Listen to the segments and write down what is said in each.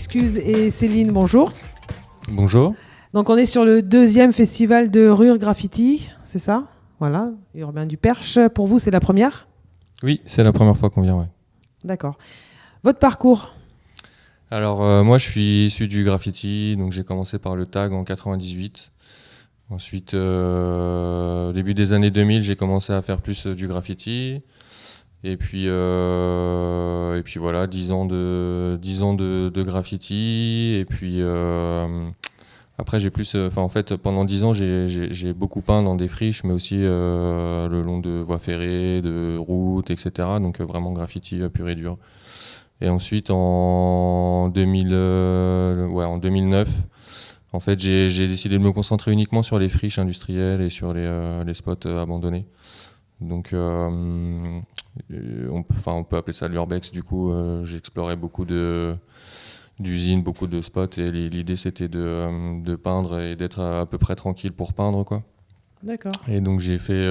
Excuse et Céline, bonjour. Bonjour. Donc on est sur le 2e festival de Ruhr Graffiti, c'est ça? Voilà, Urbain du Perche. Pour vous, c'est la première? Oui, c'est la première fois qu'on vient, ouais. D'accord. Votre parcours? Alors, moi, je suis issu du graffiti, donc j'ai commencé par le tag en 98. Ensuite, au début des années 2000, j'ai commencé à faire plus du graffiti. Et puis voilà, 10 ans de graffiti. Et puis après, j'ai plus. En fait, pendant 10 ans, j'ai beaucoup peint dans des friches, mais aussi le long de voies ferrées, de routes, etc. Donc vraiment graffiti pur et dur. Et ensuite, en 2009, en fait, j'ai décidé de me concentrer uniquement sur les friches industrielles et sur les spots abandonnés. Donc, on peut appeler ça l'urbex. Du coup, j'explorais beaucoup d'usines, beaucoup de spots. Et l'idée, c'était de peindre et d'être à peu près tranquille pour peindre, quoi. D'accord. Et donc, j'ai fait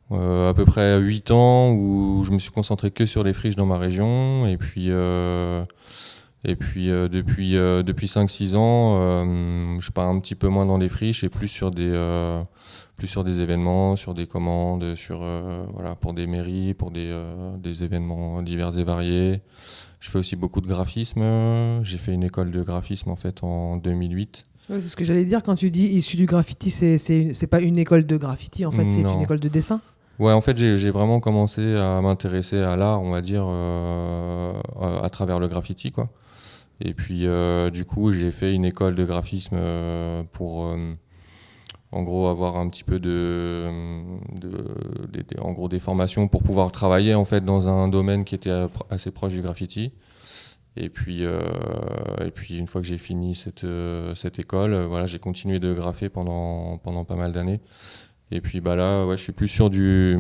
à peu près 8 ans où je me suis concentré que sur les friches dans ma région. Et puis depuis 5-6 ans, je pars un petit peu moins dans les friches et plus sur des événements, sur des commandes, voilà, pour des mairies, pour des événements divers et variés. Je fais aussi beaucoup de graphisme. J'ai fait une école de graphisme en fait en 2008. Ouais, c'est ce que j'allais dire quand tu dis issu du graffiti, c'est pas une école de graffiti, en fait, c'est Non. une école de dessin. Ouais, en fait, j'ai vraiment commencé à m'intéresser à l'art, on va dire, à travers le graffiti, quoi. Et puis, du coup, j'ai fait une école de graphisme pour, en gros, avoir un petit peu en gros, des formations pour pouvoir travailler, en fait, dans un domaine qui était assez proche du graffiti. Et puis, une fois que j'ai fini cette école, voilà, j'ai continué de graffer pendant pas mal d'années. Et puis bah là, ouais, je suis plus sur ce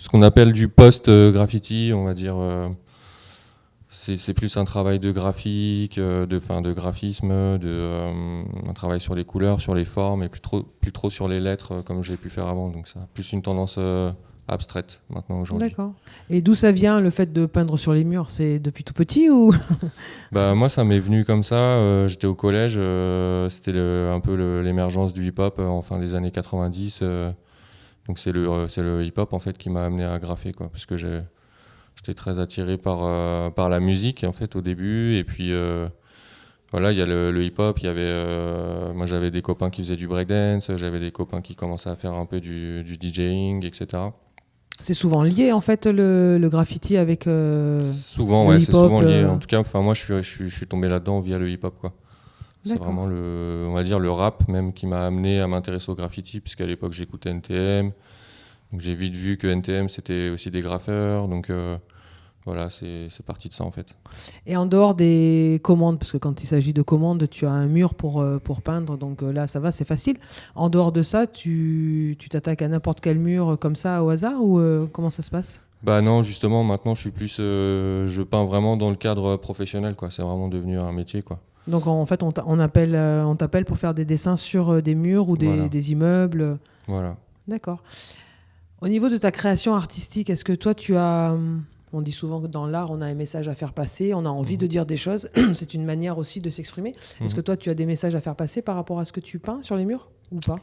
qu'on appelle du post-graffiti, on va dire. C'est plus un travail de graphique, de graphisme, un travail sur les couleurs, sur les formes, et plus trop sur les lettres comme j'ai pu faire avant. Donc ça a plus une tendance abstraite maintenant aujourd'hui. D'accord. Et d'où ça vient le fait de peindre sur les murs? C'est depuis tout petit ou? Bah, moi, ça m'est venu comme ça. J'étais au collège, c'était un peu l'émergence du hip-hop en fin des années 90. Donc c'est le hip-hop en fait qui m'a amené à graffer, quoi, parce que j'étais très attiré par la musique en fait au début. Et puis voilà, il y a le hip-hop. Moi, j'avais des copains qui faisaient du breakdance, j'avais des copains qui commençaient à faire un peu du DJing, etc. C'est souvent lié, en fait, le graffiti avec Souvent, le ouais, c'est hip-hop. souvent lié. En tout cas, enfin, moi, je suis tombé là-dedans via le hip-hop, quoi. C'est D'accord. vraiment on va dire, le rap même qui m'a amené à m'intéresser au graffiti, puisqu'à l'époque, j'écoutais NTM. Donc, j'ai vite vu que NTM, c'était aussi des graffeurs. Donc, voilà, c'est parti de ça, en fait. Et en dehors des commandes, parce que quand il s'agit de commandes, tu as un mur pour peindre, donc là, ça va, c'est facile. En dehors de ça, tu t'attaques à n'importe quel mur comme ça, au hasard, ou comment ça se passe? Bah non, justement, maintenant, je suis plus... je peins vraiment dans le cadre professionnel, quoi. C'est vraiment devenu un métier, quoi. Donc en fait, on t'appelle pour faire des dessins sur des murs ou Voilà. des immeubles. Voilà. D'accord. Au niveau de ta création artistique, est-ce que toi, tu as... On dit souvent que dans l'art, on a un message à faire passer, on a envie de dire des choses. C'est une manière aussi de s'exprimer. Est-ce que toi, tu as des messages à faire passer par rapport à ce que tu peins sur les murs ou pas?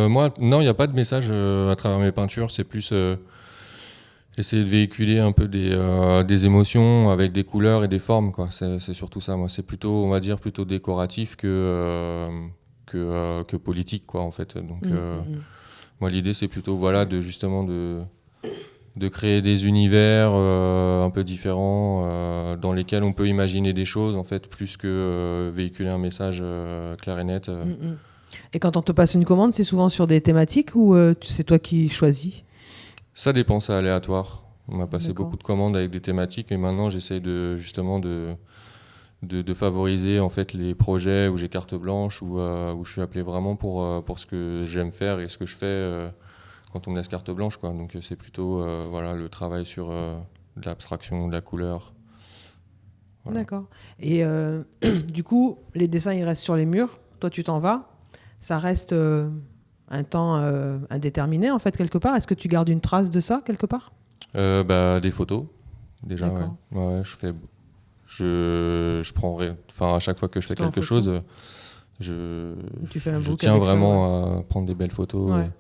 Moi, non, il n'y a pas de message à travers mes peintures. C'est plus essayer de véhiculer un peu des émotions avec des couleurs et des formes, quoi. C'est surtout ça. Moi, c'est plutôt, on va dire, plutôt décoratif que politique, quoi, en fait. Donc, moi, l'idée, c'est plutôt, voilà, de créer des univers un peu différents dans lesquels on peut imaginer des choses, en fait, plus que véhiculer un message clair et net. Et quand on te passe une commande, c'est souvent sur des thématiques ou c'est toi qui choisis? Ça dépend, c'est aléatoire. On m'a passé D'accord. beaucoup de commandes avec des thématiques, mais maintenant j'essaye justement de favoriser en fait les projets où j'ai carte blanche, où je suis appelé vraiment pour ce que j'aime faire et ce que je fais quand on me laisse carte blanche, quoi. Donc c'est plutôt voilà, le travail sur de l'abstraction, de la couleur. Voilà. D'accord. Et du coup, les dessins, ils restent sur les murs. Toi, tu t'en vas. Ça reste un temps indéterminé, en fait, quelque part. Est-ce que tu gardes une trace de ça, quelque part? Des photos, déjà, ouais. D'accord. Ouais, je prends, enfin, à chaque fois que je fais quelque chose, je tiens vraiment à prendre des belles photos. Ouais.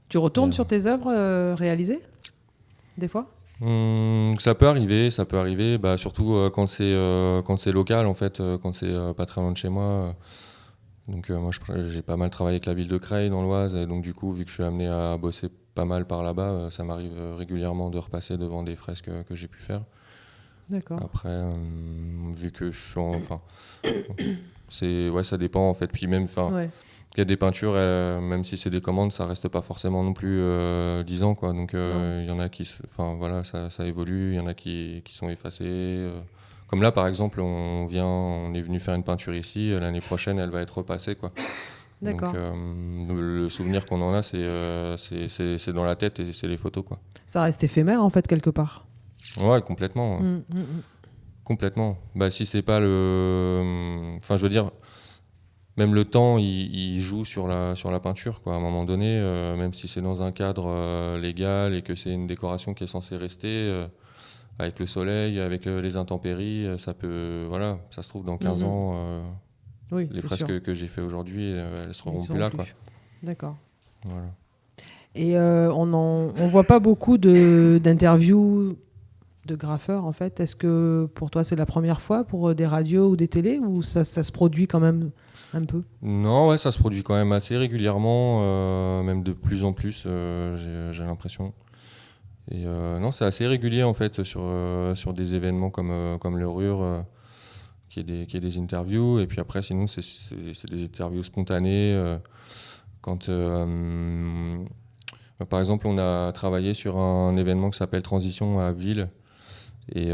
Tu retournes sur tes œuvres réalisées, des fois? Ça peut arriver, bah, surtout quand c'est local, en fait, quand c'est pas très loin de chez moi. Donc moi, j'ai pas mal travaillé avec la ville de Creil dans l'Oise, et donc du coup, vu que je suis amené à bosser pas mal par là-bas, ça m'arrive régulièrement de repasser devant des fresques que j'ai pu faire. D'accord. Après, vu que je suis enfin, ça dépend en fait. Puis même, il y a des peintures, même si c'est des commandes, ça reste pas forcément non plus 10 ans, quoi. Donc il y en a voilà, ça évolue, il y en a qui sont effacés. Comme là, par exemple, on est venu faire une peinture ici. L'année prochaine, elle va être repassée, quoi. D'accord. Donc le souvenir qu'on en a, c'est dans la tête et c'est les photos, quoi. Ça reste éphémère, en fait, quelque part. Ouais, complètement. Complètement. Bah, si c'est pas enfin, je veux dire, même le temps, il joue sur la peinture, quoi. À un moment donné, même si c'est dans un cadre légal et que c'est une décoration qui est censée rester, avec le soleil, avec les intempéries, ça peut, voilà, ça se trouve dans 15 ans, les fresques que j'ai fait aujourd'hui, elles seront plus là, quoi. D'accord. Voilà. Et on voit pas beaucoup d'interviews de graffeurs, en fait. Est-ce que pour toi, c'est la première fois pour des radios ou des télés, ou ça se produit quand même un peu? Non, ouais, ça se produit quand même assez régulièrement, même de plus en plus, j'ai l'impression. Et non, c'est assez régulier en fait sur des événements comme le RUR, qui est des interviews. Et puis après, sinon, c'est des interviews spontanées. Quand, par exemple, on a travaillé sur un événement qui s'appelle Transition à Abbeville. Et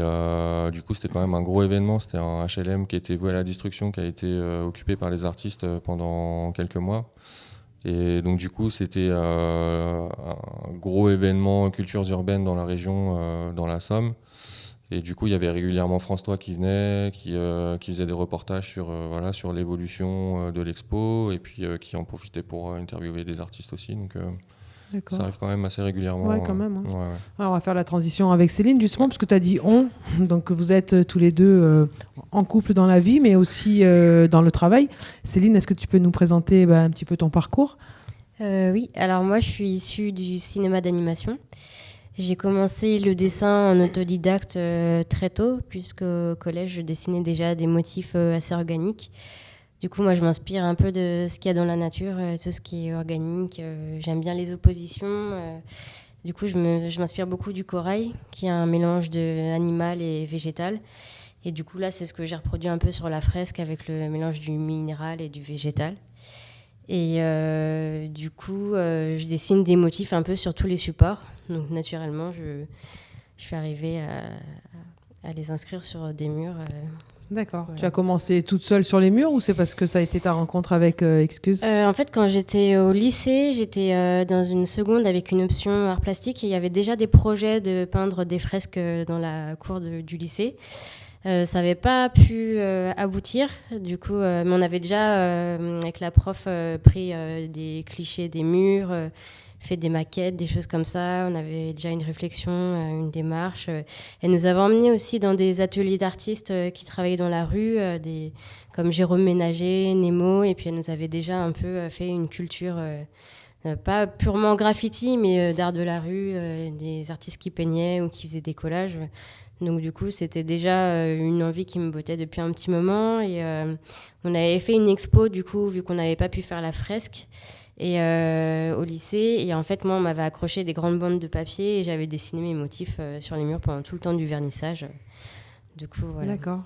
du coup, c'était quand même un gros événement. C'était un HLM qui était voué à la destruction, qui a été occupé par les artistes pendant quelques mois. Et donc du coup, c'était un gros événement cultures urbaines dans la région, dans la Somme. Et du coup, il y avait régulièrement France 3 qui venait, qui faisait des reportages sur l'évolution de l'expo, et puis qui en profitait pour interviewer des artistes aussi. Donc ça arrive quand même assez régulièrement. Ouais, quand même. Hein. Ouais. Alors, on va faire la transition avec Céline, justement, parce que tu as dit on. Donc, vous êtes tous les deux en couple dans la vie, mais aussi dans le travail. Céline, est-ce que tu peux nous présenter un petit peu ton parcours ? Oui, alors moi, je suis issue du cinéma d'animation. J'ai commencé le dessin en autodidacte très tôt, puisqu'au collège, je dessinais déjà des motifs assez organiques. Du coup, moi, je m'inspire un peu de ce qu'il y a dans la nature, tout ce qui est organique. J'aime bien les oppositions. Du coup, je m'inspire beaucoup du corail, qui est un mélange d'animal et végétal. Et du coup, là, c'est ce que j'ai reproduit un peu sur la fresque avec le mélange du minéral et du végétal. Et du coup, je dessine des motifs un peu sur tous les supports. Donc, naturellement, je suis arrivée à les inscrire sur des murs. D'accord. Voilà. Tu as commencé toute seule sur les murs, ou c'est parce que ça a été ta rencontre avec Excuse ? En fait, quand j'étais au lycée, j'étais dans une seconde avec une option art plastique, et il y avait déjà des projets de peindre des fresques dans la cour du lycée. Ça n'avait pas pu aboutir, du coup, mais on avait déjà, avec la prof, pris des clichés des murs, fait des maquettes, des choses comme ça. On avait déjà une réflexion, une démarche. Elle nous avait emmenés aussi dans des ateliers d'artistes qui travaillaient dans la rue, comme Jérôme Ménager, Nemo, et puis elle nous avait déjà un peu fait une culture, pas purement graffiti, mais d'art de la rue, des artistes qui peignaient ou qui faisaient des collages. Donc du coup, c'était déjà une envie qui me bottait depuis un petit moment. Et on avait fait une expo, du coup, vu qu'on n'avait pas pu faire la fresque et, au lycée. Et en fait, moi, on m'avait accroché des grandes bandes de papier et j'avais dessiné mes motifs sur les murs pendant tout le temps du vernissage. Du coup, voilà. D'accord.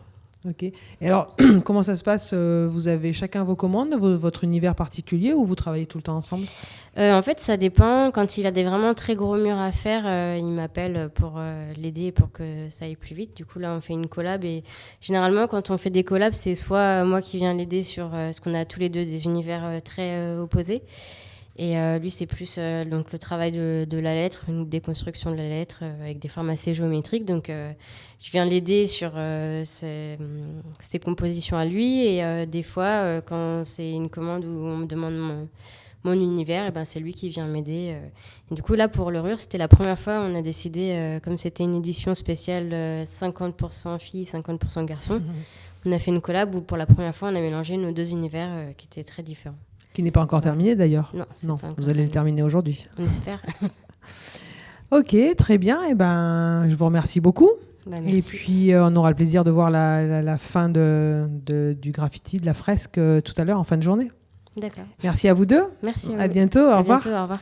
Ok. Et alors, comment ça se passe ? Vous avez chacun vos commandes, votre univers particulier, ou vous travaillez tout le temps ensemble ? En fait, ça dépend. Quand il a des vraiment très gros murs à faire, il m'appelle pour l'aider pour que ça aille plus vite. Du coup, là, on fait une collab. Et généralement, quand on fait des collabs, c'est soit moi qui viens l'aider sur ce qu'on a tous les deux des univers très opposés. Et lui, c'est plus donc le travail de la lettre, une déconstruction de la lettre avec des formes assez géométriques. Donc, je viens l'aider sur ses compositions à lui. Et des fois, quand c'est une commande où on me demande mon univers, et ben, c'est lui qui vient m'aider. Et du coup, là, pour le RUR, c'était la première fois, on a décidé, comme c'était une édition spéciale 50% filles, 50% garçons, on a fait une collab où pour la première fois, on a mélangé nos 2 univers qui étaient très différents. Qui n'est pas encore terminé d'ailleurs. Non, Non, pas encore vous allez le terminer aujourd'hui. On espère. Ok, très bien. Et ben, je vous remercie beaucoup. Bah, Et merci. puis, on aura le plaisir de voir la fin du graffiti, de la fresque tout à l'heure en fin de journée. D'accord. Merci à vous deux. Merci. À bientôt. Au revoir. Bientôt, au revoir.